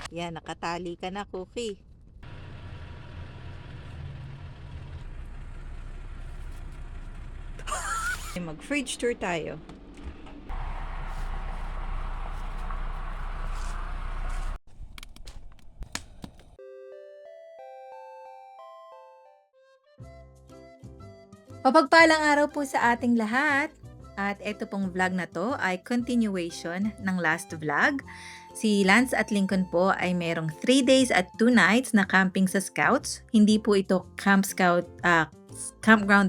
Yan, nakatali ka na, Cookie. Mag-fridge tour tayo. Mapagpalang araw po sa ating lahat. At ito pong vlog na to ay continuation ng last vlog. Si Lance at Lincoln po ay merong 3 days at 2 nights na camping sa Scouts. Hindi po ito campground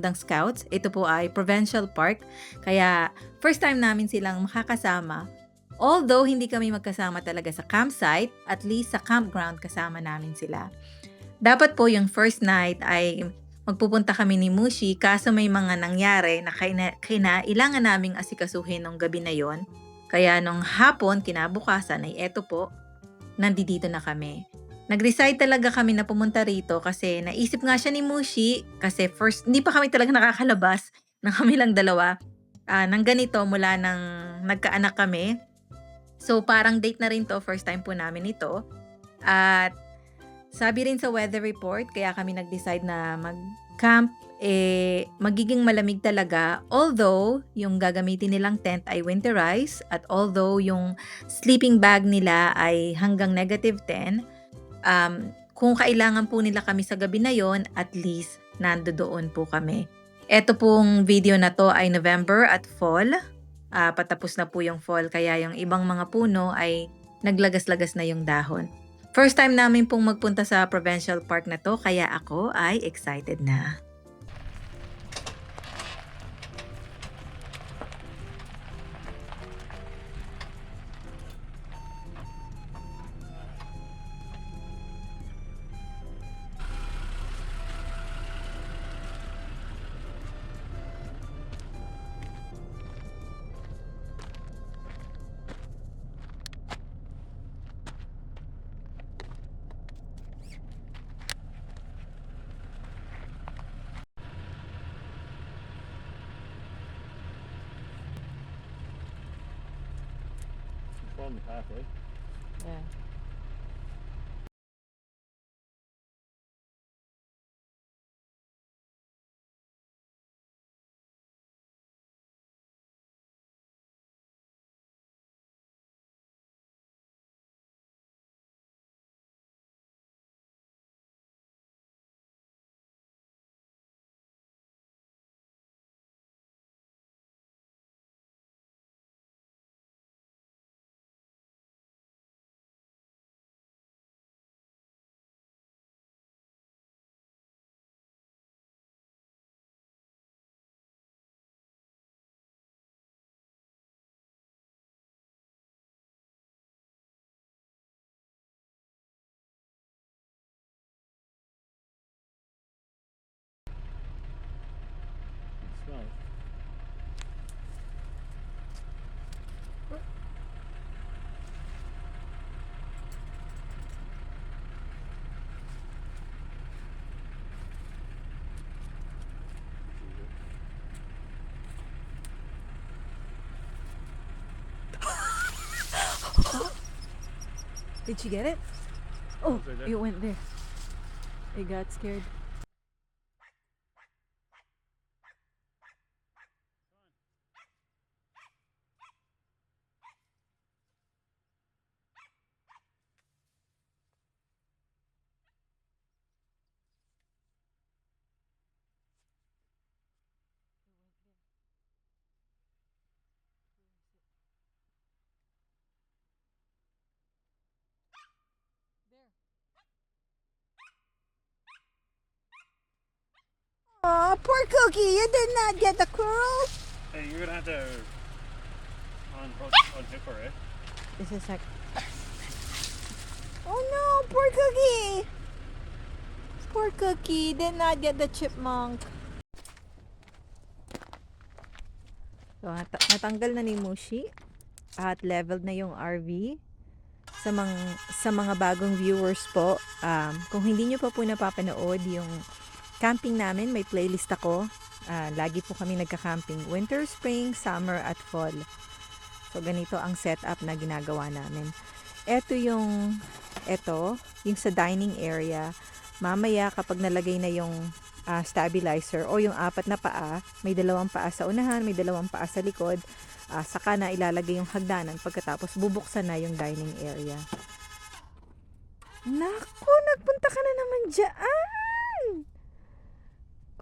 ng Scouts. Ito po ay provincial park. Kaya first time namin silang makakasama. Although hindi kami magkasama talaga sa campsite, at least sa campground kasama namin sila. Dapat po yung first night ay magpupunta kami ni Mushi, kaso may mga nangyari na kailangan naming asikasuhin nung gabi na yon. Kaya nung hapon, kinabukasan ay eto po, nandito na kami. Nag-decide talaga kami na pumunta rito kasi naisip nga siya ni Mushi kasi first, hindi pa kami talaga nakakalabas ng kami lang dalawa ng ganito mula nang nagkaanak kami. So parang date na rin to, first time po namin ito. At sabi rin sa weather report, kaya kami nag-decide na mag-camp, magiging malamig talaga. Although, yung gagamitin nilang tent ay winterized at although yung sleeping bag nila ay hanggang -10, kung kailangan po nila kami sa gabi na yon, at least nandoon po kami. Ito pong video na to ay November at fall. Patapos na po yung fall, kaya yung ibang mga puno ay naglagas-lagas na yung dahon. First time namin pong magpunta sa provincial park na to, kaya ako ay excited na. On the pathway. Yeah. Smell it. Did you get it? Oh, Right there. it went there. It got scared. Aw, poor Cookie, you did not get the curl. Hey, you're gonna have to unhook her, eh? This is like... Oh no, poor Cookie. Poor Cookie did not get the chipmunk. So, natanggal na ni Mushi at leveled na yung RV. Sa mga bagong viewers po, kung hindi nyo pa po napapanood yung camping namin, may playlist ako. Lagi po kami nagka-camping. Winter, spring, summer, at fall. So, ganito ang setup na ginagawa namin. eto, yung sa dining area, mamaya kapag nalagay na yung stabilizer o yung apat na paa, may dalawang paa sa unahan, may dalawang paa sa likod, saka na ilalagay yung hagdanan pagkatapos bubuksan na yung dining area. Naku, nagpunta ka na naman dyan!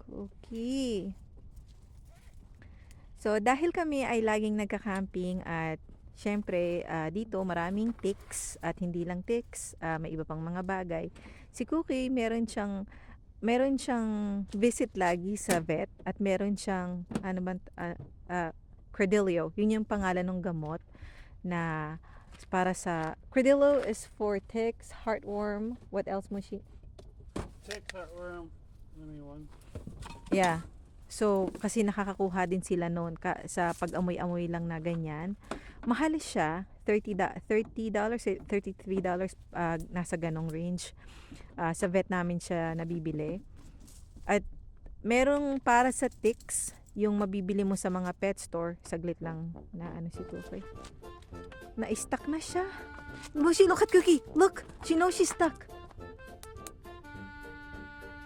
Cookie. So, dahil kami ay laging nagka-camping at syempre, dito maraming ticks at hindi lang ticks, may iba pang mga bagay. Si Cookie, meron siyang visit lagi sa vet at meron siyang, Credelio. Yun yung pangalan ng gamot na para sa, Credelio is for ticks, heartworm, what else mo siya? Tick, heartworm, give me one. Yeah. So, kasi nakakakuha din sila noon sa pag-amoy-amoy lang na ganyan. Mahal siya, $30, $33, nasa ganong range. Sa vet namin siya nabibili. At merong para sa ticks, yung mabibili mo sa mga pet store, saglit lang na si Cookie. Na-stuck na siya. Moshi, look at Cookie. Look, she knows she's stuck.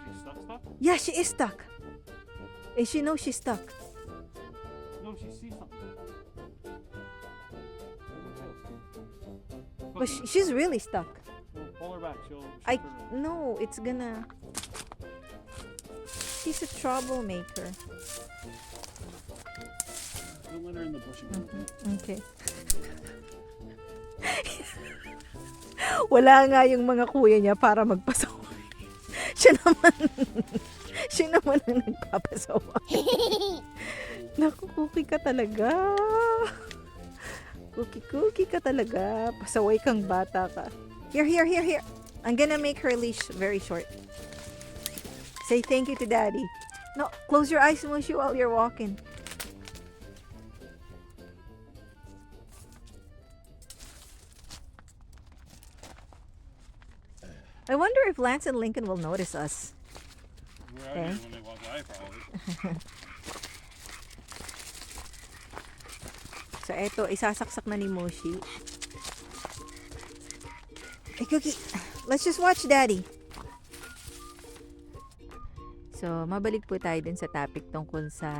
She's stuck? Yeah, she is stuck. And she knows she's stuck. No, she sees something. But she's really stuck. Well, pull her back. She'll No, it's gonna... She's a troublemaker. Don't let her in the bush again. Okay. Wala nga yung mga kuya niya para magpasaway. Siya naman ang nagpapasaway. Naku, Cookie ka talaga. Cookie ka talaga. Pasaway kang bata ka. Here. I'm gonna make her leash very short. Say thank you to Daddy. No, close your eyes, Moshi, while you're walking. I wonder if Lance and Lincoln will notice us. Where are Okay. you when they walk by, probably? So, eto, isasaksak na ni Moshi. Hey, Cookie, let's just watch Daddy. So, mabalik po tayo dun sa topic tungkol sa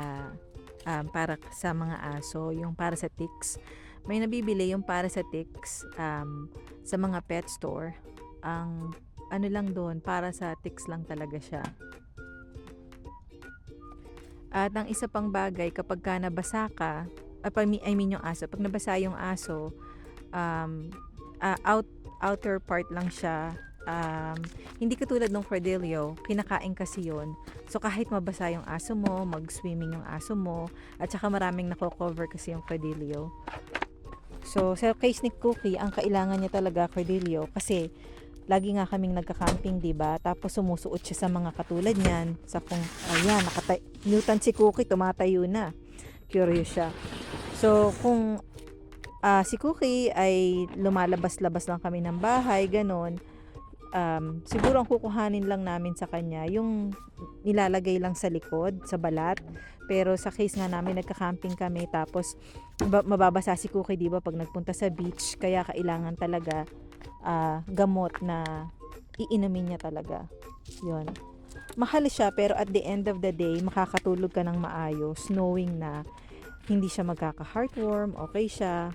para sa mga aso, yung para sa ticks. May nabibili yung para sa ticks sa mga pet store. Ang ano lang doon, para sa ticks lang talaga siya. At ang isa pang bagay, kapag ka nabasa ka, yung aso, pag nabasa yung aso, outer part lang siya, hindi katulad ng Credelio, kinakain kasi yun. So kahit mabasa yung aso mo, mag-swimming yung aso mo, at saka maraming nako-cover kasi yung Credelio. So sa case ni Cookie, ang kailangan niya talaga Credelio kasi lagi nga kaming nagka-camping, 'di ba? Tapos sumusuot siya sa mga katulad niyan. Sa kung ayan, Newton si Cookie, tumatayo na. Curious siya. So kung si Cookie ay lumalabas-labas lang kami ng bahay, ganon, siguro ang kukuhanin lang namin sa kanya yung nilalagay lang sa likod, sa balat. Pero sa case nga namin, nagka-camping kami, tapos mababasa si Cookie, di ba, pag nagpunta sa beach, kaya kailangan talaga gamot na iinumin niya talaga. Yun. Mahal siya, pero at the end of the day, makakatulog ka ng maayos, knowing na hindi siya magkaka-heartworm, okay siya.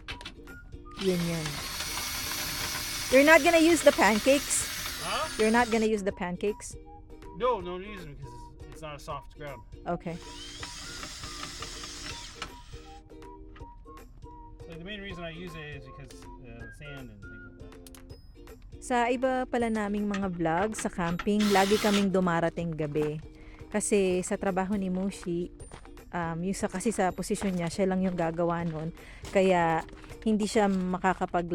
Yun. You're not gonna use the pancakes? Huh? You're not gonna use the pancakes? No, don't use them because it's not a soft ground. Okay. Like, the main reason I use it is because sand and things like that. Sa iba pala naming mga vlog sa camping, lagi kaming dumarating gabi. Kasi sa trabaho ni Moshi, kasi sa posisyon niya, siya lang yung gagawa nun. Kaya hindi siya makakapag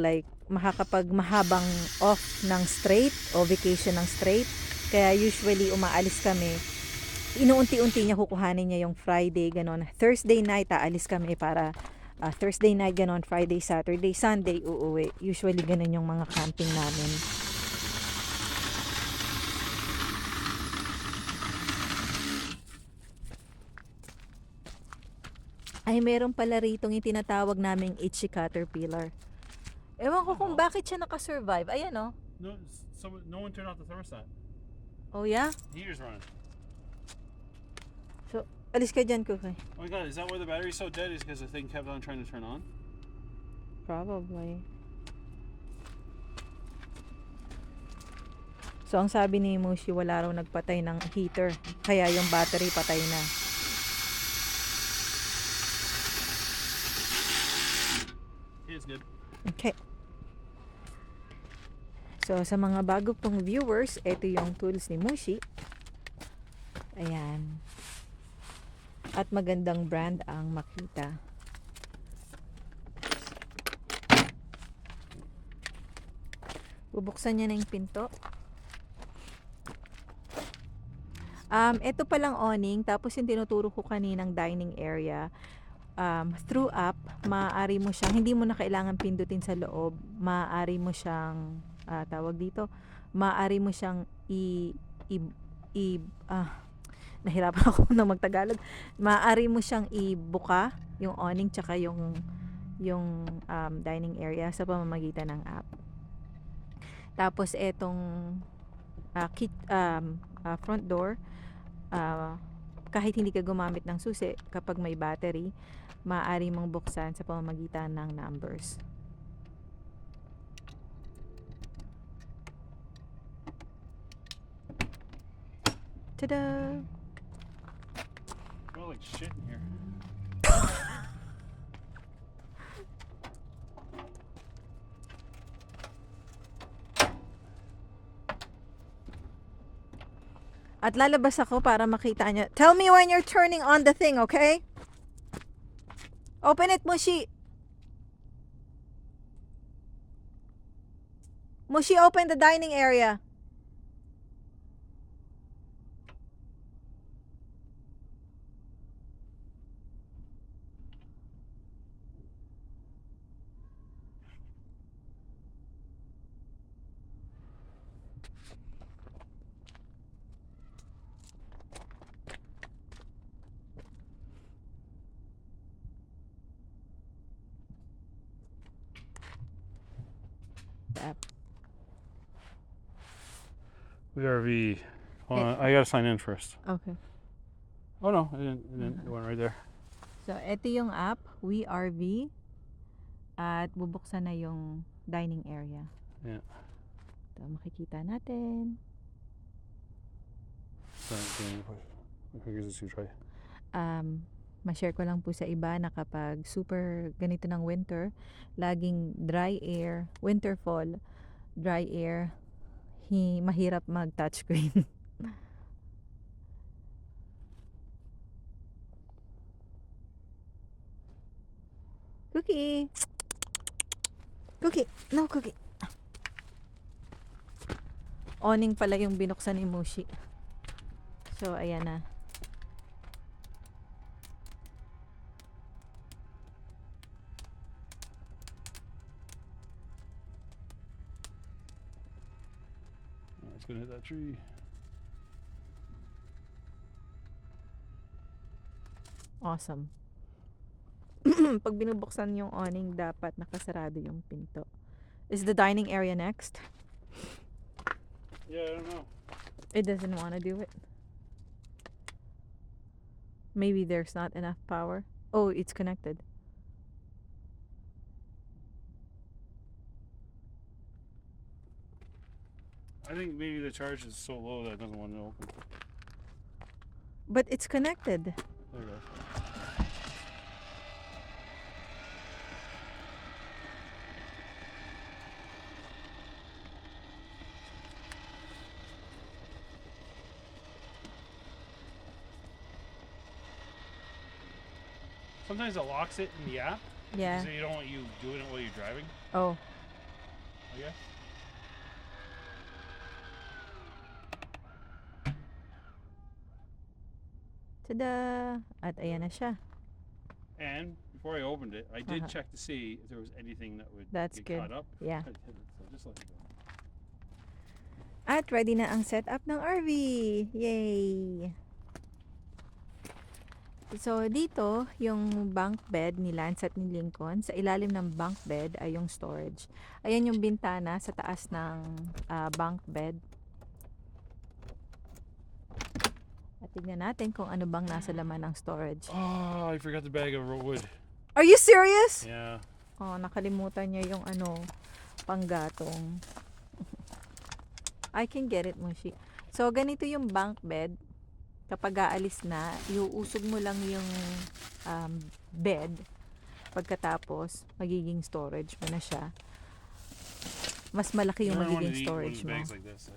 mahabang off ng straight o vacation ng straight. Kaya usually umaalis kami. Inuunti-unti niya kukuhanin niya yung Friday, ganon. Thursday night, aalis kami para Thursday night, ganon, Friday, Saturday, Sunday, uuwi. Usually, ganon yung mga camping namin. Ay, meron pala ritong yung tinatawag naming itchy caterpillar. Ewan ko kung bakit siya nakasurvive. Ayan, oh. No one turned off the thermostat. Oh, yeah? Heater's running. So, alis ka dyan, Cookie. Oh my god, is that why the battery's so dead? Is because the thing kept on trying to turn on? Probably. So, ang sabi ni Mushi, wala raw nagpatay ng heater. Kaya yung battery patay na. It's good. Okay. So, sa mga bago pong viewers, ito yung tools ni Mushi. Ayan. At magandang brand ang Makita. Bubuksan niya na yung pinto. Ito palang awning, tapos yung tinuturo ko kaninang dining area. Through app, maaari mo siyang, hindi mo na kailangan pindutin sa loob, maaari mo siyang, tawag dito, maaari mo siyang nahirapan ako na magtagalog, maaari mo siyang ibuka, yung awning, tsaka yung dining area sa pamamagitan ng app. Tapos, etong front door, kahit hindi ka gumamit ng susi, kapag may battery, maaari mong buksan sa pamamagitan ng numbers. Tada! Smell like shit in here. At lalabas ako para makita niya. Tell me when you're turning on the thing, okay? Open it, Mushi. Mushi, open the dining area. VRV. Hold on, I gotta sign in first. Okay. Oh no, it went right there. So, ito yung app, WeRV. At bubuksan na yung dining area. Yeah. Ito, makikita natin. Here's the try. Ma-share ko lang po sa iba na kapag super ganito ng winter, laging dry air, winter, fall, dry air, mahirap mag-touchscreen. Cookie! Cookie! No, Cookie! Awning pala yung binuksan ni Mushi. So, ayan na. It's gonna hit that tree. Awesome. Pag binubuksan yung awning, dapat nakasarado yung pinto. Is the dining area next? Yeah, I don't know. It doesn't want to do it. Maybe there's not enough power. Oh, it's connected. I think maybe the charge is so low that it doesn't want to open. But it's connected. There you go. Sometimes it locks it in the app. Yeah. So you don't want you doing it while you're driving, Oh. I guess. Tada! At ayan na siya. And before I opened it, I did Uh-huh. check to see if there was anything that would That's get good. caught up. Yeah. I didn't, so just let it go. At ready na ang setup ng RV. Yay! So, dito, yung bunk bed ni Lance at ni Lincoln, sa ilalim ng bunk bed ay yung storage. Ayan yung bintana sa taas ng bunk bed. At tignan natin kung ano bang nasa laman ng storage. Oh, I forgot the bag of wood. Are you serious? Yeah. Oh, nakalimutan niya yung panggatong. I can get it, Mushi. So, ganito yung bunk bed. Kapag aalis na, iuusog mo lang yung bed. Pagkatapos, magiging storage mo na siya. Mas malaki yung Never wanted magiging to eat one of storage the mo. bags like this.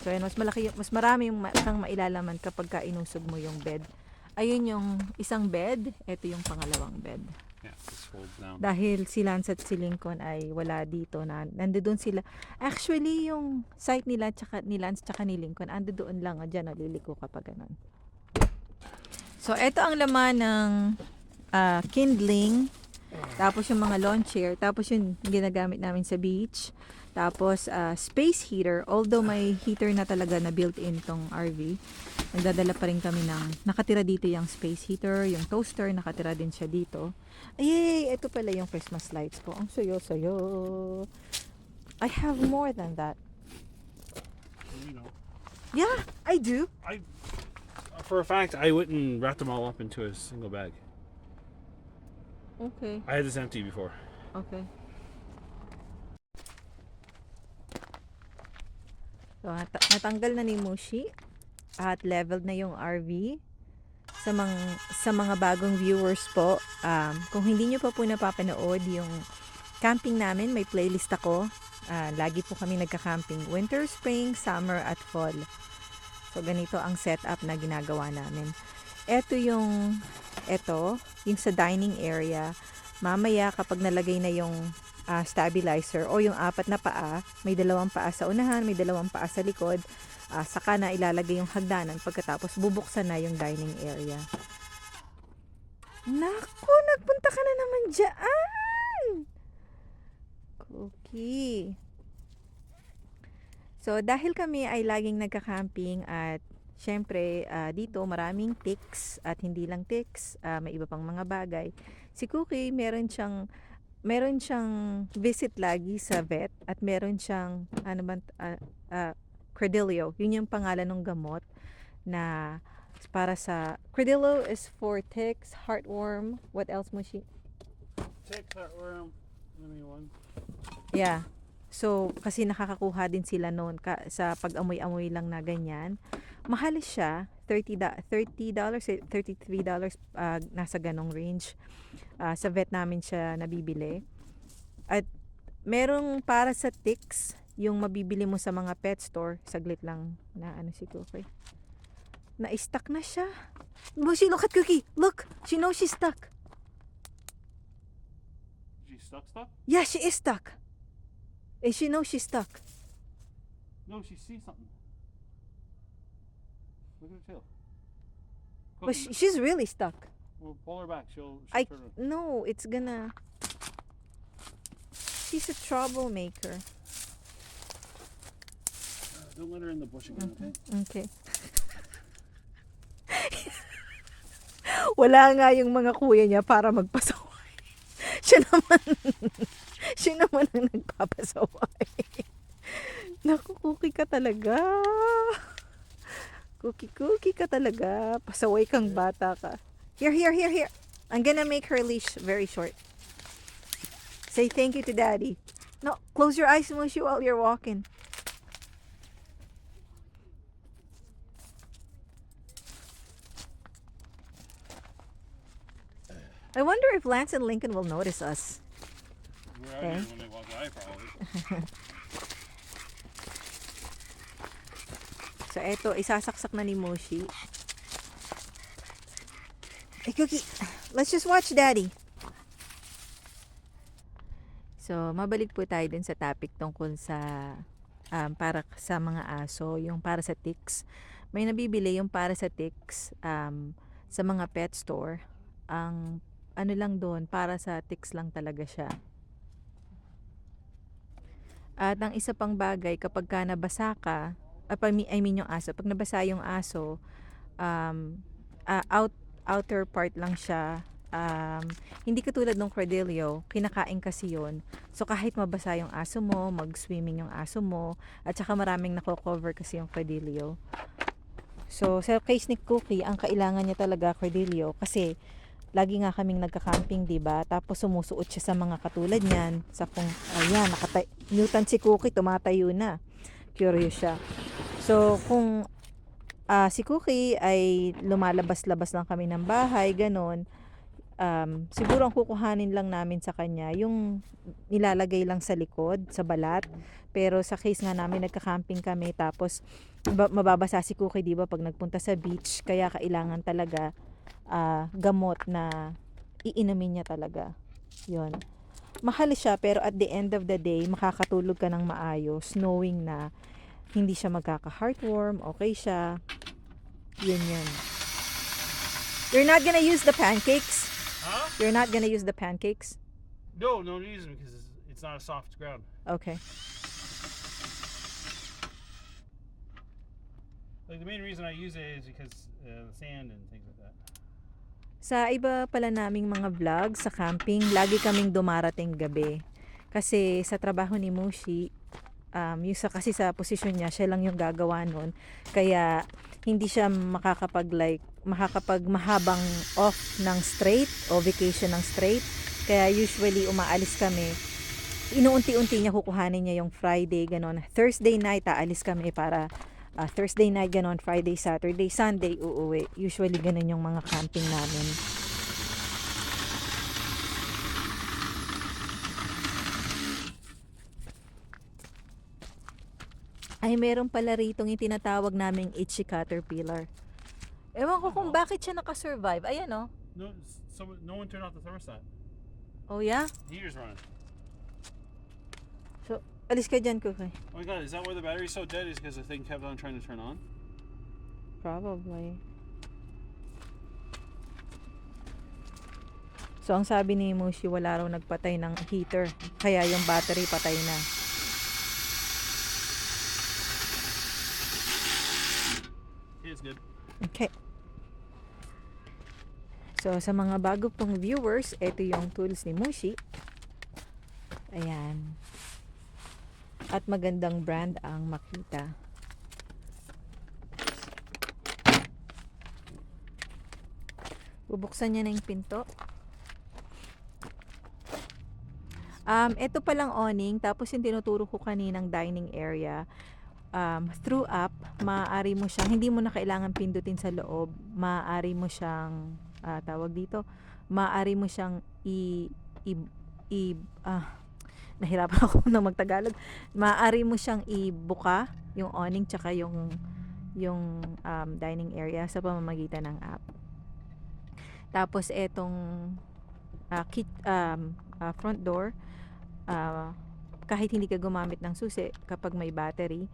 So, yun, mas marami yung kang mailalaman kapag ka inusog mo yung bed. Ayun yung isang bed, ito yung pangalawang bed. Yeah, this folds down. Dahil si Lance at si Lincoln ay wala dito, nandoon sila. Actually, yung site nila ni Lance tsaka ni Lincoln, doon lang, diyan naliliko kapag ganun. So, ito ang laman ng kindling, tapos yung mga lawn chair, tapos yung ginagamit namin sa beach, tapos space heater, although may heater na talaga na built-in tong RV, nagdadala pa rin kami nakatira dito yung space heater, yung toaster, nakatira din siya dito. Ay, ito pala yung Christmas lights ko. Ang sayo-sayo. I have more than that. You know, Yeah, I do. for a fact, I wouldn't wrap them all up into a single bag. Okay, I had this empty before. okay. So, natanggal na ni Mushi at leveled na yung RV. Sa mga bagong viewers po, kung hindi nyo pa po napapanood yung camping namin, may playlist ako. Lagi po kami nagka-camping. Winter, spring, summer, at fall. So, ganito ang setup na ginagawa namin. Ito yung sa dining area. Mamaya, kapag nalagay na yung stabilizer o yung 4 na paa, may 2 paa sa unahan, may 2 paa sa likod, saka na ilalagay yung hagdanan, pagkatapos bubuksan na yung dining area. Naku, nagpunta ka na naman dyan! Cookie. So, dahil kami ay laging nagka-camping at syempre, dito maraming ticks at hindi lang ticks, may iba pang mga bagay. Si Cookie, meron siyang visit lagi sa vet at meron siyang Credelio. Yun yung pangalan ng gamot na para sa Credelio is for ticks, heartworm, what else mo siya? Tick, heartworm, give me one. Yeah. So, kasi nakakakuha din sila noon sa pag-amoy-amoy lang na ganyan. Mahal siya, $30, $33, nasa ganong range. Sa vet namin siya nabibili. At merong para sa ticks, yung mabibili mo sa mga pet store, saglit lang na si Cookie. Na-stuck na siya. Mushi, look at Cookie. Look, she knows she's stuck. She's stuck? Yeah, she is stuck. And she knows she's stuck. No, she sees something. Look at her tail. But she's really stuck. We'll pull her back. She'll turn. No, it's gonna... She's a troublemaker. Don't let her in the bush again, okay? Okay. Wala nga yung mga kuya niya para magpasaway. Siya naman ang nagpapasaway. Naku, Cookie ka talaga. Cookie ka talaga. Pasaway kang bata ka. Here. I'm gonna make her leash very short. Say thank you to Daddy. No, close your eyes, Mushi, while you're walking. I wonder if Lance and Lincoln will notice us. We're out here when they walk by, probably. So, eto, isasaksak na ni Mushi. Hey, Cookie, let's just watch Daddy. So, mabalik po tayo dun sa topic tungkol sa para sa mga aso, yung para sa ticks. May nabibili yung para sa ticks sa mga pet store. Ang ano lang doon, para sa ticks lang talaga siya. At ang isa pang bagay, kapag ka nabasa ka, I mean yung aso, pag nabasa yung aso, outer part lang siya. Hindi katulad ng Cordillo, kinakain kasi yun. So kahit mabasa yung aso mo, mag-swimming yung aso mo, at saka maraming nako-cover kasi yung Cordillo. So sa case ni Cookie, ang kailangan niya talaga Cordillo kasi lagi nga kaming nagka-camping, 'di ba? Tapos sumusuot siya sa mga katulad niyan, sa kung ayan, Newton si Cookie, tumatayo na. Curious siya. So kung si Cookie ay lumalabas-labas lang kami ng bahay, ganon. Siguro ang kukuhanin lang namin sa kanya yung nilalagay lang sa likod, sa balat. Pero sa case nga namin nagka-camping kami tapos mababasa si Cookie, 'di ba, pag nagpunta sa beach, kaya kailangan talaga gamot na iinumin niya talaga. 'Yon. Mahal siya pero at the end of the day makakatulog ka ng maayos knowing na hindi siya magkaka-heartworm, okay siya. Yun. You're not gonna use the pancakes? Huh? You're not gonna use the pancakes? No, don't use them because it's not a soft ground. Okay. Like the main reason I use it is because the sand and things like that. Sa iba pala naming mga vlog sa camping, lagi kaming dumarating gabi. Kasi sa trabaho ni Mushi, kasi sa posisyon niya, siya lang yung gagawa nun. Kaya hindi siya makakapag mahabang off ng straight o vacation ng straight. Kaya usually umaalis kami. Inuunti-unti niya kukuhanin niya yung Friday, ganon. Thursday night, aalis kami para Thursday night, ganon. Friday, Saturday, Sunday, uuwi. Usually ganon yung mga camping namin. Ay, meron pala ritong yung tinatawag naming itchy caterpillar. Ewan ko kung bakit siya nakasurvive. Ayan, oh. No one turned off the thermostat. Oh, yeah? Heater's running. So, alis ka dyan, Cookie. Oh my god, is that why the battery's so dead? Is because the thing kept on trying to turn on? Probably. So, ang sabi ni Mushi, wala raw nagpatay ng heater. Kaya yung battery patay na. Yeah, it's good. Okay. So, sa mga bago pong viewers, ito yung tools ni Mushi. Ayan. At magandang brand ang Makita. Bubuksan niya na yung pinto. Ito palang awning, tapos yung tinuturo ko kaninang dining area. Through app, maaari mo siyang, hindi mo na kailangan pindutin sa loob, maaari mo siyang, tawag dito, maaari mo siyang nahirapan ako na magtagalog, maaari mo siyang ibuka, yung awning, tsaka yung dining area sa pamamagitan ng app. Tapos, etong front door, kahit hindi ka gumamit ng susi, kapag may battery,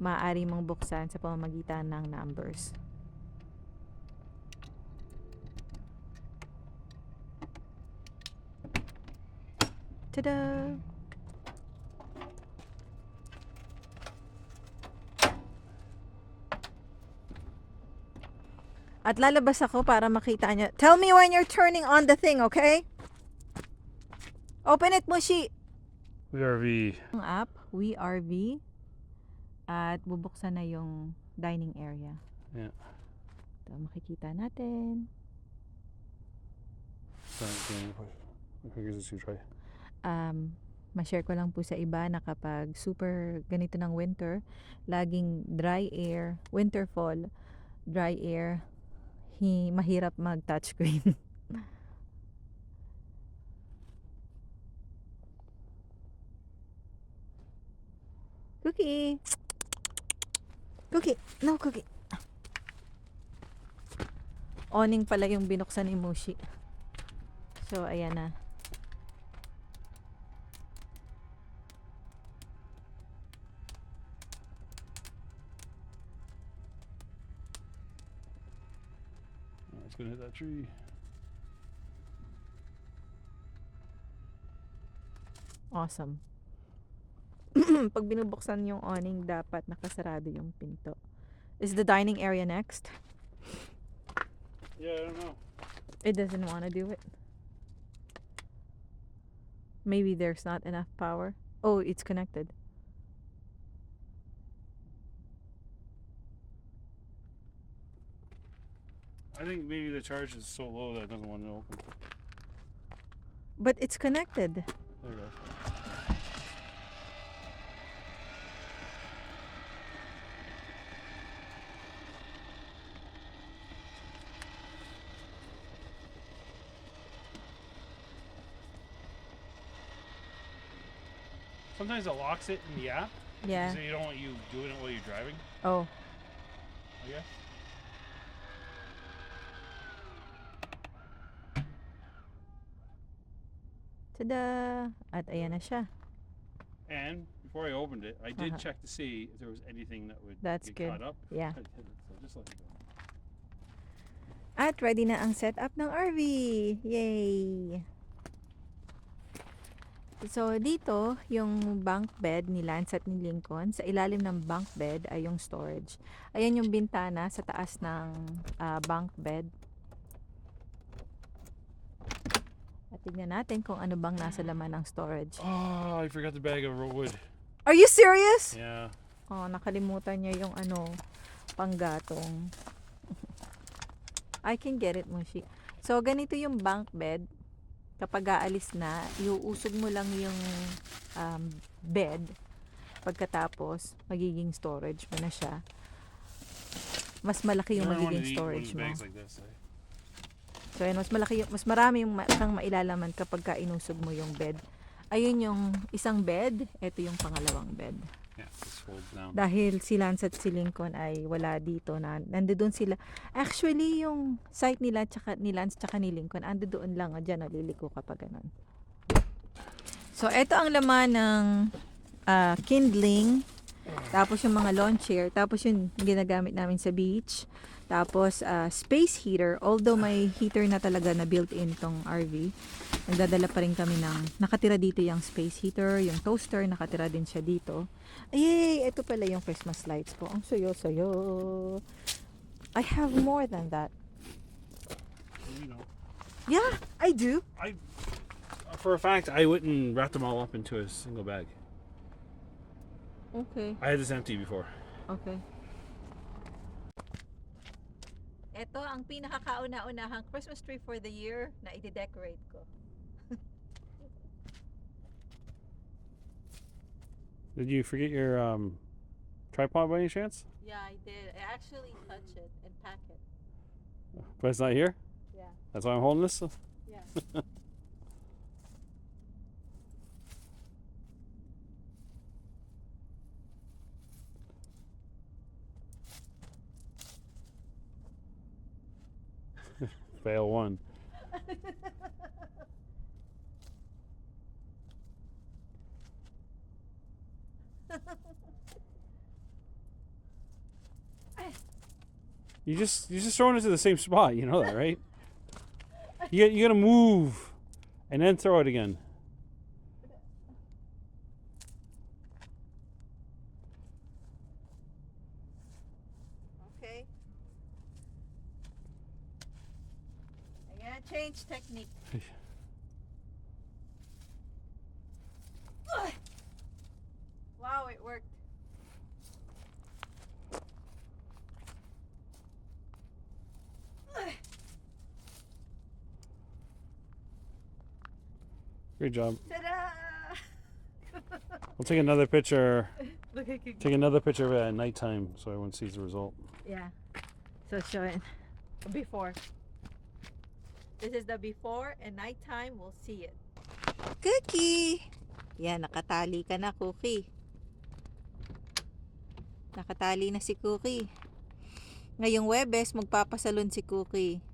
maaari mong buksan sa pamamagitan ng numbers. Tada! At lalabas ako para makita niya. Tell me when you're turning on the thing, okay? Open it, Mushi! VRV. Ang app, WeRV. At bubuksan na yung dining area. Yeah. Ito, makikita natin. Ma-share ko lang po sa iba na kapag super ganito ng winter, laging dry air, winter fall, dry air, mahirap mag-touchscreen. Cookie! Cookie! No, Cookie! Awning pala yung binuksan ni Mushi. So, ayan na. It's gonna hit that tree. Awesome. Pag binubuksan yung awning, dapat nakasarado yung pinto. Is the dining area next? Yeah, I don't know. It doesn't want to do it. Maybe there's not enough power. Oh, it's connected. I think maybe the charge is so low that it doesn't want to open. But it's connected. There we go. Sometimes it locks it in the app, Yeah. so you don't want you doing it while you're driving, Oh. I guess. Tada! At ayan na siya. And before I opened it, I did Uh-huh. check to see if there was anything that would That's get good. caught up. Yeah. I didn't, so just let it go. At ready na ang setup ng RV. Yay! So, dito, yung bunk bed ni Lance at ni Lincoln. Sa ilalim ng bunk bed ay yung storage. Ayan yung bintana sa taas ng bunk bed. At tignan natin kung ano bang nasa laman ng storage. Oh, I forgot the bag of wood. Are you serious? Yeah. Oh, nakalimutan niya yung panggatong. I can get it, Mushi. So, ganito yung bunk bed. Kapag aalis na, iuusog mo lang yung bed. Pagkatapos, magiging storage mo na siya. Mas malaki yung Never wanted magiging to eat one of storage the mo. bags like this, eh? So, ayun, mas marami yung kang mailalaman kapag ka inusog mo yung bed. Ayun yung isang bed, ito yung pangalawang bed. Yeah, this folds down. Dahil si Lance at si Lincoln ay wala dito, nandoon sila. Actually, yung site nila, ni Lance tsaka ni Lincoln, doon lang, dyan, liliko kapag ganun. So, ito ang laman ng kindling, tapos yung mga lawn chair, tapos yung ginagamit namin sa beach, tapos space heater, although may heater na talaga na built-in tong RV, nagdadala pa rin kami nakatira dito yung space heater, yung toaster, nakatira din siya dito. Ay, ito pala yung Christmas lights ko. Ang sayo-sayo. I have more than that. You know, Yeah, I do. for a fact, I wouldn't wrap them all up into a single bag. Okay. I had this empty before. Okay. Ito ang pinakakauna-unahang Christmas tree for the year na i-decorate ko. Did you forget your tripod by any chance? Yeah, I did. I actually touch it and pack it. But it's not here? Yeah. That's why I'm holding this? Yeah. Fail one. You just throwing it to the same spot, you know that, right? You gotta move and then throw it again. Okay. Ayan, change technique. Wow, it worked. Great job. Ta-da! We'll take another picture. Look at you. Take another picture of it at nighttime so everyone sees the result. Yeah. So show it. Before. This is the before and nighttime. We'll see it. Cookie! Yan, nakatali ka na, Cookie. Nakatali na si Cookie. Ngayong Webes, magpapasalon si Cookie.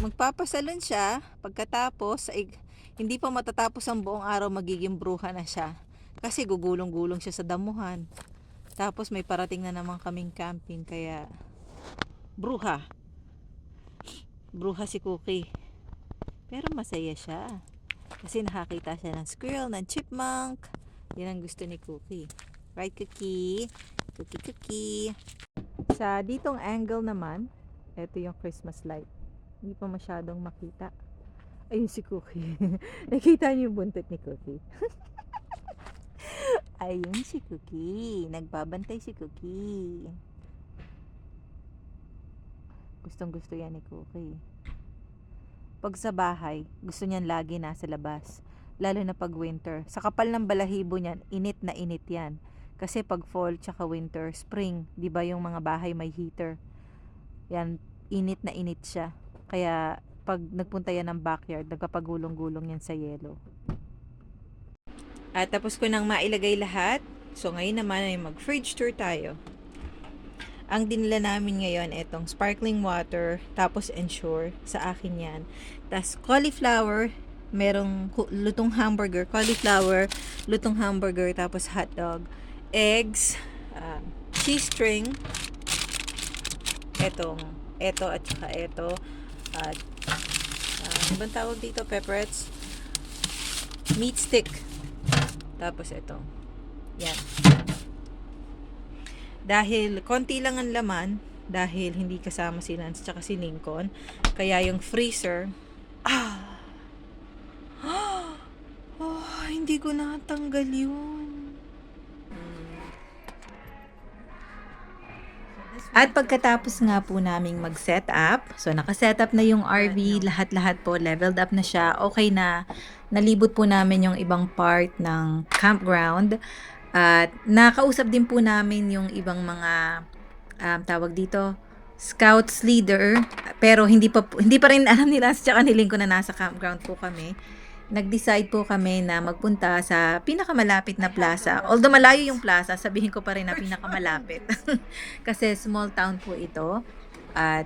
Magpapasalon siya, pagkatapos, hindi pa matatapos ang buong araw, magiging bruha na siya. Kasi gugulong-gulong siya sa damuhan. Tapos may parating na naman kaming camping, kaya bruha. Bruha si Cookie. Pero masaya siya. Kasi nakakita siya ng squirrel, ng chipmunk. Yan ang gusto ni Cookie. Right, Cookie? Cookie. Sa ditong angle naman, ito yung Christmas light. Hindi pa masyadong makita. Ayun si Cookie. Nakita niyo yung buntot ni Cookie? Ayun si Cookie. Nagbabantay si Cookie. Gustong gusto yan ni Cookie. Pag sa bahay, gusto niyan lagi nasa labas. Lalo na pag winter. Sa kapal ng balahibo niyan, init na init yan. Kasi pag fall tsaka winter, spring, di ba yung mga bahay may heater? Yan, init na init siya. Kaya pag nagpunta yan ng backyard, nagpapagulong-gulong yan sa yelo. At tapos ko nang mailagay lahat. So ngayon naman ay mag-fridge tour tayo. Ang dinala namin ngayon etong sparkling water, tapos Ensure, sa akin yan. Tapos cauliflower, merong lutong hamburger, cauliflower, lutong hamburger, tapos hotdog, eggs, cheese string, eto at saka eto, at ano bang tawag dito, pepperettes, meat stick, tapos eto, yan. Dahil konti lang ang laman, dahil hindi kasama si Lance tsaka si Lincoln, kaya yung freezer, hindi ko natanggal yun. At pagkatapos nga po naming mag-set up, so naka-set up na yung RV, lahat-lahat po, leveled up na siya, okay na, nalibot po namin yung ibang part ng campground, at nakausap din po namin yung ibang mga, tawag dito, scouts leader, pero hindi pa rin alam nila sa kaniling ko na nasa campground po kami. Nag-decide po kami na magpunta sa pinakamalapit na plaza. Although malayo yung plaza, sabihin ko pa rin na pinakamalapit. Kasi small town po ito. At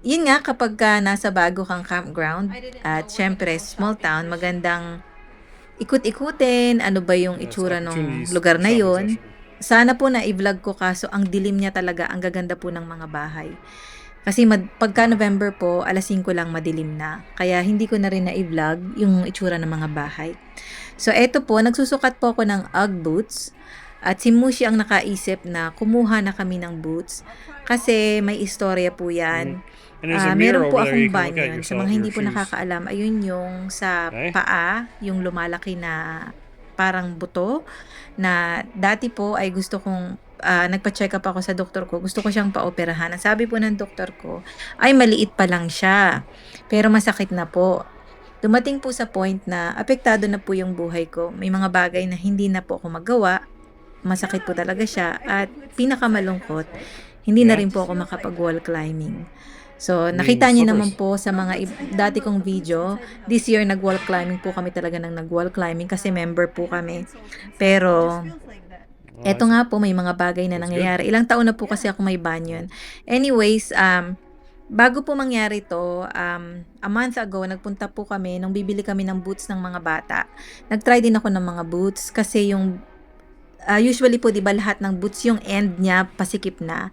yun nga, kapag nasa bago kang campground, at syempre small town, magandang ikut-ikutin, ano ba yung itsura ng lugar na yun. Sana po na i-vlog ko, kaso ang dilim niya talaga, ang gaganda po ng mga bahay. Kasi pagka November po, 5:00 lang madilim na. Kaya hindi ko na rin na-i-vlog yung itsura ng mga bahay. So eto po, nagsusukat po ako ng UGG boots. At si Mushi ang nakaisip na kumuha na kami ng boots. Kasi may istorya po yan. Meron po akong banyon. Sa mga hindi po nakakaalam, ayun yung sa paa, yung lumalaki na parang buto. Na dati po ay gusto kong nagpa-check up ako sa doktor ko, gusto ko siyang paoperahan. Ang sabi po ng doktor ko, ay maliit pa lang siya, pero masakit na po. Dumating po sa point na apektado na po yung buhay ko. May mga bagay na hindi na po ako magawa, masakit po talaga siya, at pinakamalungkot, hindi na rin po ako makapag-wall climbing. So, nakita niyo naman po sa mga dati kong video, this year nag-wall climbing po kami talaga ng nag-wall climbing kasi member po kami. Pero eto nga po, may mga bagay na nangyayari. Ilang taon na po kasi ako may banyon. Anyways, bago po mangyari to, a month ago, nagpunta po kami, nung bibili kami ng boots ng mga bata. Nag-try din ako ng mga boots kasi yung, usually po, di ba lahat ng boots, yung end niya, pasikip na.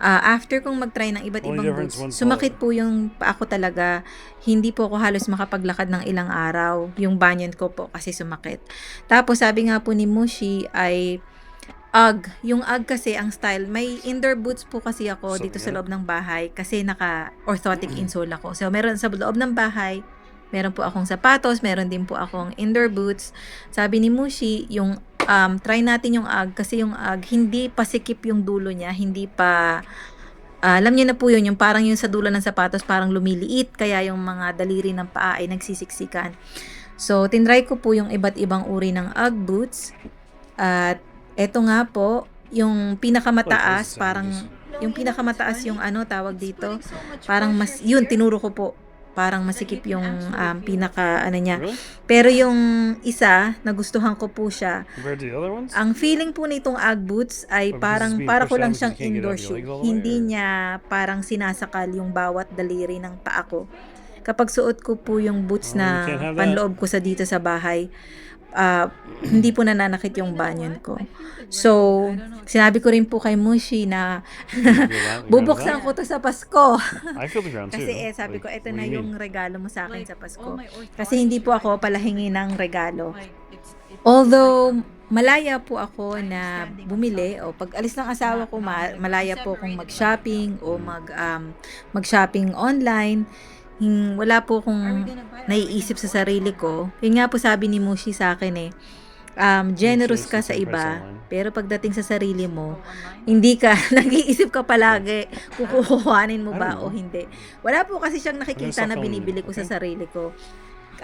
After kong mag-try ng iba't ibang boots, sumakit po yung paa ko talaga. Hindi po ako halos makapaglakad ng ilang araw. Yung banyan ko po kasi sumakit. Tapos sabi nga po ni Mushi ay UGG. Yung UGG kasi ang style, may indoor boots po kasi ako dito sa loob ng bahay kasi naka-orthotic insole ako. So meron sa loob ng bahay, meron po akong sapatos, meron din po akong indoor boots. Sabi ni Mushi, yung try natin yung UGG kasi yung UGG hindi pasikip yung dulo niya, hindi pa alam niyo na po yun, yung parang yung sa dulo ng sapatos parang lumiliit, kaya yung mga daliri ng paa ay nagsisiksikan. So tinry ko po yung iba't ibang uri ng UGG boots, at eto nga po, yung pinakamataas, parang yung pinakamataas yung ano tawag dito, parang mas yun tinuro ko po, parang masikip yung pinaka ano niya. Pero yung isa, nagustuhan ko po siya. Ang feeling po nitong UGG boots ay parang para ko lang siyang indoor shoe. Hindi niya parang sinasakal yung bawat daliri ng paa ko. Kapag suot ko po yung boots na panloob ko sa dito sa bahay, hindi po nananakit yung banyon ko. So, sinabi ko rin po kay Mushi na bubuksan ko to sa Pasko. Kasi sabi ko, eto na yung regalo mo sa akin sa Pasko. Kasi hindi po ako palahingi ng regalo. Although, malaya po ako na bumili o pag alis ng asawa ko malaya po akong mag-shopping o mag-shopping online. Wala po akong naiisip sa sarili ko. Yun nga po sabi ni Mushi sa akin generous ka sa iba, pero pagdating sa sarili mo, hindi ka, nag-iisip ka palagi, kukuhanin mo ba o hindi. Wala po kasi siyang nakikita na binibili ko sa sarili ko.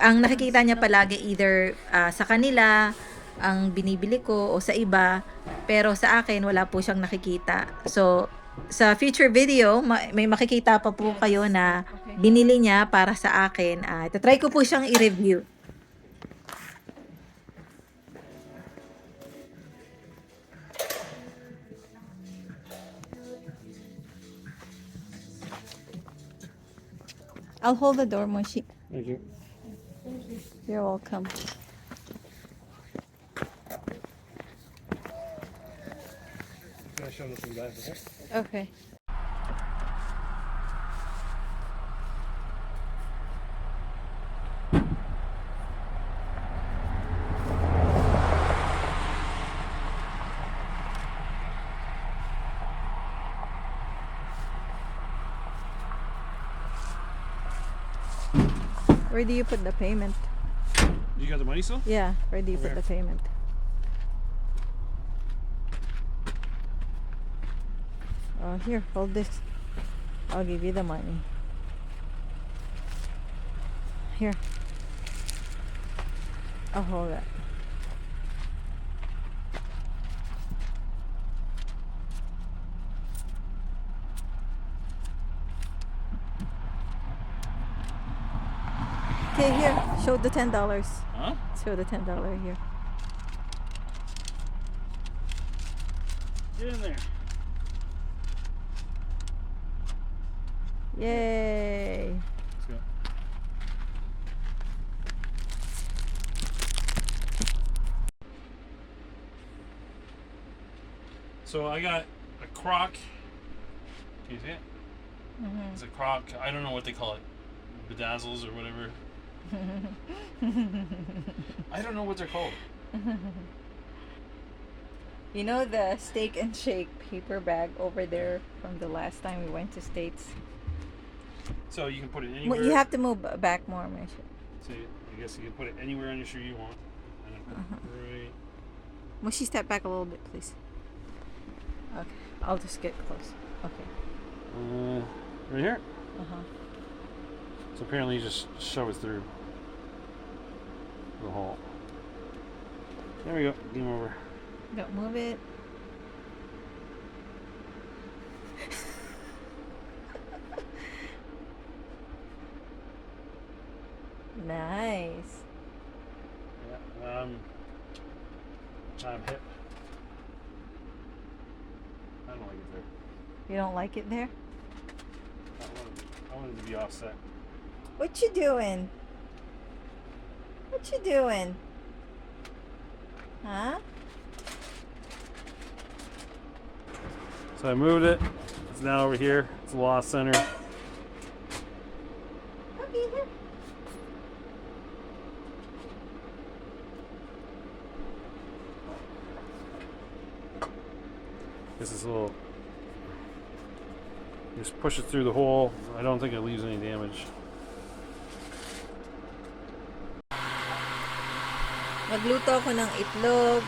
Ang nakikita niya palagi either sa kanila, ang binibili ko o sa iba, pero sa akin wala po siyang nakikita. So, sa future video, may makikita pa po kayo na binili niya para sa akin. Try ko po siyang i-review. I'll hold the door, Moshi. Thank you. You're welcome. Can I show this one guys? Okay. Where do you put the payment? You got the money still? Yeah, where do you put Where? the payment? Here, hold this. I'll give you the money. Here. I'll hold it. Okay, here. Show the $10. Huh? Show the $10 here. Get in there. Yay! Let's go. So I got a crock. Can you see it? It's a crock. I don't know what they call it. Bedazzles or whatever. I don't know what they're called. You know the Steak and Shake paper bag over there from the last time we went to States? So you can put it anywhere. You have to move back more, Misha. So I guess you can put it anywhere on your shoe you want. And then put it right. Mushy, step back a little bit, please. Okay, I'll just get close. Okay. Right here. Uh-huh. So apparently you just shove it through the hole. There we go. Game over. Don't move it. Nice. Yeah. I'm hip. I don't like it there. You don't like it there? I want it to be offset. What you doing? What you doing? Huh? So I moved it. It's now over here. It's the loss center. Okay, here. This is a little. Just push it through the hole. I don't think it leaves any damage. Magluto ako ng itlog.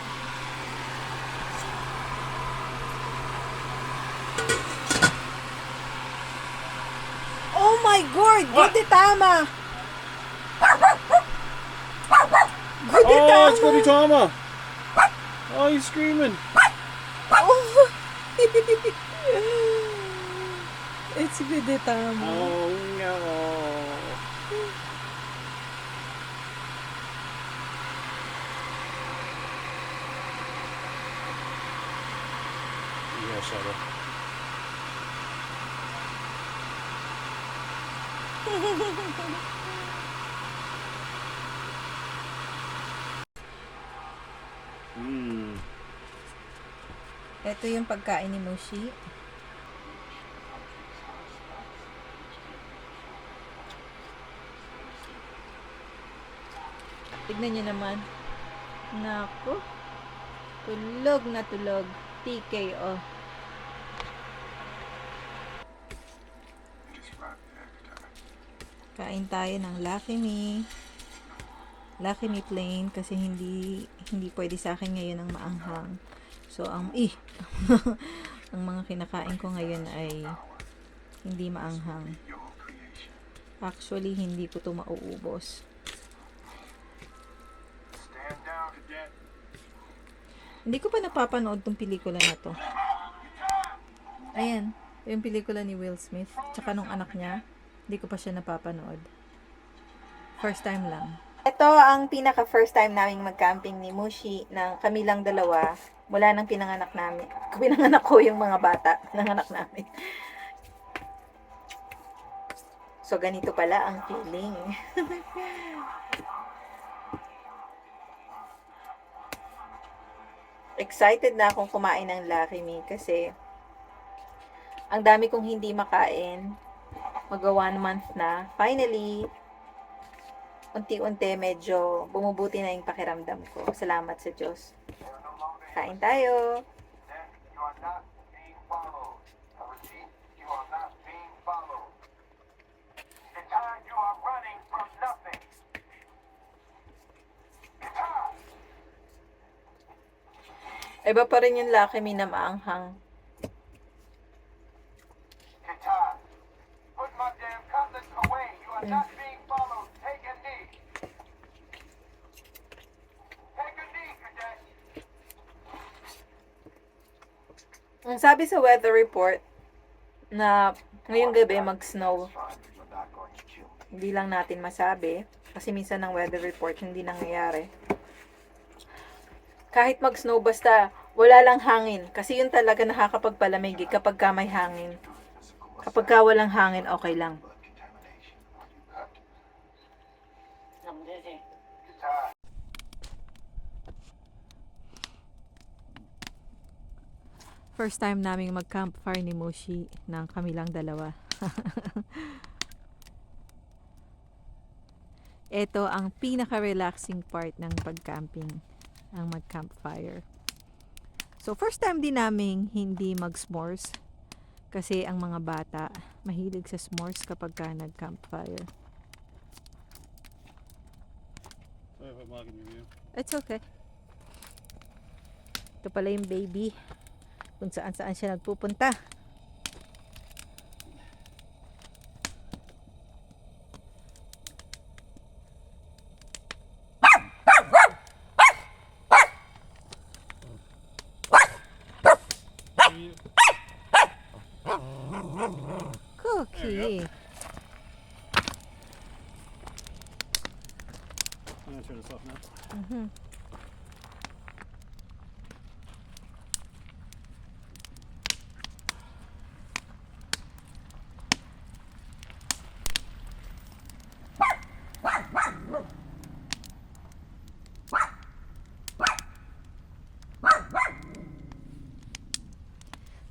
Oh my God! What? Gudetama! Oh, it's Gudetama! Gudetama! Oh, he's screaming. Oh. It's Gudetama. Oh no. You gotta shut up. Ito yung pagkain ni Mushi. Tignan niyo naman. Naku. Tulog na tulog. TKO. Kain tayo ng Lucky Me. Lucky Me plain kasi hindi pwede sa akin ngayon ang maanghang. So ang ang mga kinakain ko ngayon ay hindi maanghang. Actually hindi ko to mauubos. Hindi ko pa napapanood tong pelikula na to. Ayan, yung pelikula ni Will Smith tsaka nung anak niya. Hindi ko pa siya napapanood. First time lang. Ito ang pinaka first time naming mag-camping ni Mushi ng kami lang dalawa. Mula nang pinanganak namin. Pinanganak ko yung mga bata. Pinanganak namin. So, ganito pala ang feeling. Excited na akong kumain ng Lucky Me kasi ang dami kong hindi makain. Mag 1 month na. Finally, unti-unti medyo bumubuti na yung pakiramdam ko. Salamat sa Diyos. Kain tayo. Iba pa rin yung Lucky Me na maanghang. Ang sabi sa weather report na ngayong gabi mag-snow. Hindi lang natin masabi kasi minsan ng weather report hindi nangyayari. Kahit mag-snow basta wala lang hangin kasi yun talaga nakakapagpalamig kapag ka may hangin. Kapag ka walang hangin okay lang. First time naming mag-campfire ni Mushi ng kami lang dalawa. Ito ang pinaka-relaxing part ng pag-camping, ang mag-campfire. So, first time din naming hindi mag-s'mores kasi ang mga bata mahilig sa s'mores kapag ka nag-campfire. It's okay. Ito pala yung baby. Kung saan siya nagpupunta. Cookie. I'm gonna turn this off now. Mm-hmm.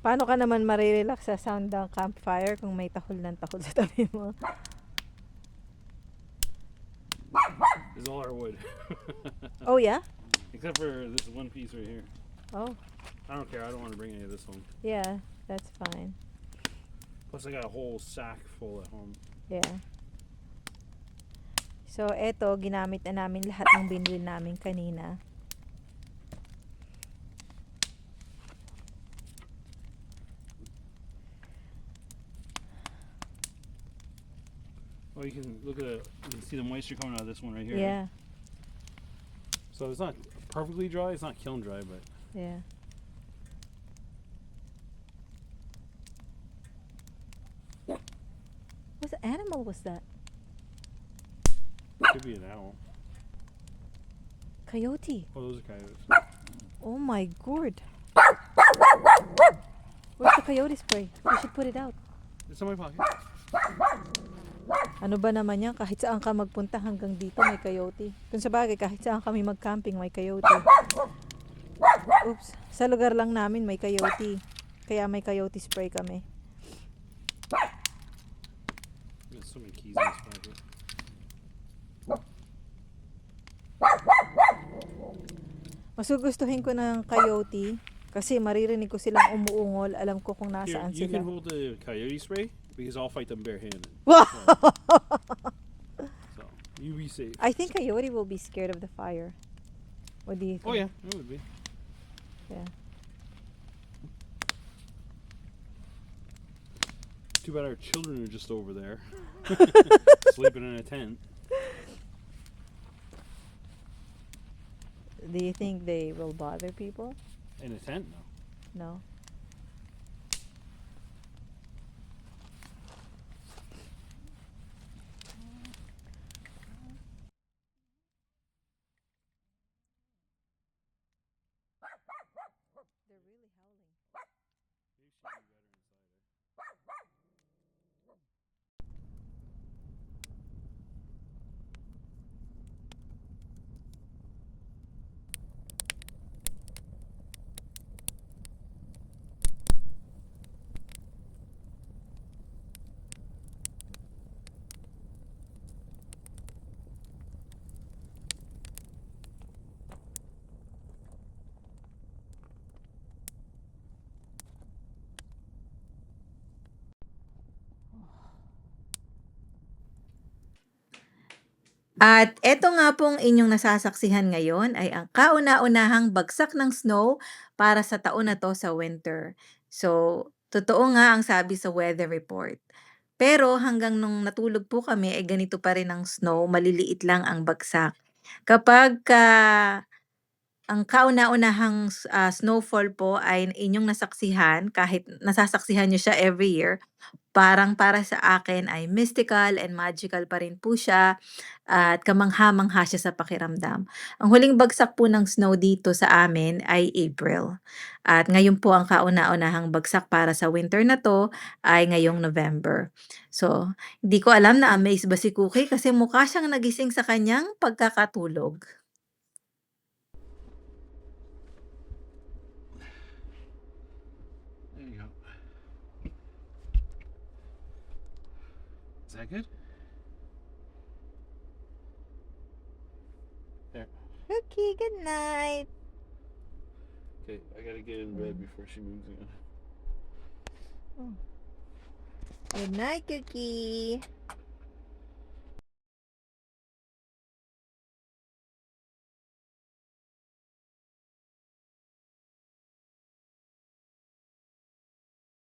Paano ka naman marirelax sa sound ng campfire kung may tahol ng tahol sa tabi mo? This is all our wood. Oh yeah? Except for this one piece right here. Oh, I don't care. I don't want to bring any of this home. yeah. That's fine. Plus, I got a whole sack full at home. Yeah. So, eto, ginamit na namin lahat ng binili namin kanina. Oh, you can look at it. You can see the moisture coming out of this one right here. Yeah. So it's not perfectly dry. It's not kiln dry, but Yeah. What animal was that? it could be an owl. Coyote. Oh, those are coyotes. Oh my god. Where's the coyote spray? We should put it out. It's in my pocket. Ano ba naman yan? Kahit saan ka magpunta hanggang dito may coyote. Kung sa bagay, kahit saan kami mag-camping may coyote. Oops. Sa lugar lang namin may coyote. Kaya may coyote spray kami. There's so many keys in this pocket. Mas gugustuhin ko ng coyote kasi maririnig ko silang umuungol. Alam ko kung Here, nasaan you sila. can hold the coyote spray because I'll fight them barehanded. Wow! So you be safe. I think coyote will be scared of the fire. What do you think? Oh yeah, it would be. Yeah. Too bad our children are just over there, sleeping in a tent. Do you think they will bother people? In a tent? No. No. They're really howling. At eto nga pong inyong nasasaksihan ngayon ay ang kauna-unahang bagsak ng snow para sa taon na 'to sa winter. So, totoo nga ang sabi sa weather report. Pero hanggang nung natulog po kami ay ganito pa rin ang snow, maliliit lang ang bagsak. Kapagka ang kauna-unahang snowfall po ay inyong nasaksihan, kahit nasasaksihan niyo siya every year, parang para sa akin ay mystical and magical pa rin po siya at kamangha-mangha siya sa pakiramdam. Ang huling bagsak po ng snow dito sa amin ay April. At ngayon po ang kauna-unahang bagsak para sa winter na 'to ay ngayong November. So, hindi ko alam na-amaze ba si Cookie kasi mukha siyang nagising sa kanyang pagkakatulog. There you go. Is that good? There. Cookie, good night. Okay, I gotta get in bed before she moves again. Good night, Cookie.